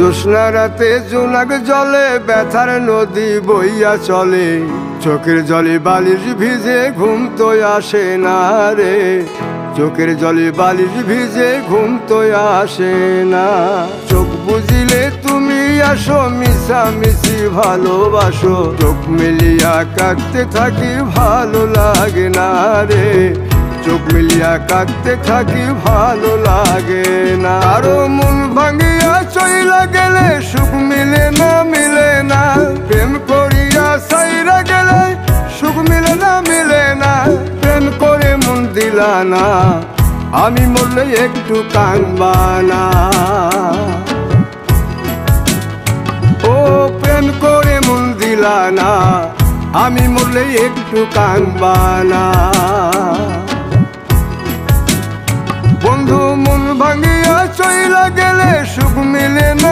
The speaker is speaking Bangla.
জ্যোৎস্না রাতে জোনাক জলে ব্যথার নদী বইয়া চলে, চোখের জলে বালিশ ভিজে ঘুম তো আসে না রে, চোখের জলে বালিশ ভিজে ঘুম তো আসে না। চোখ বুঝিলে তুমি আসো, মিশামিশি ভালোবাসো, চোখ মিলিয়া কাঁদতে থাকি ভালো লাগে না রে, চোখ মিলিয়া কাঁদতে থাকি ভালো লাগে না। আরো মন ভাঙিয়া চইলা গেলে সুখ মিলে না, মিলে না, প্রেম করিয়া সাইরা গেলে সুখ মিলে না, মিলে না, প্রেম করে মন দিলা না, আমি মরলে একটু কাঁদবা না। ও প্রেম করে মন দিলা না, আমি মরলে একটু কাঁদবা না। বন্ধু মন ভাঙিয়া চইলা গেলে সুখ মিলে না।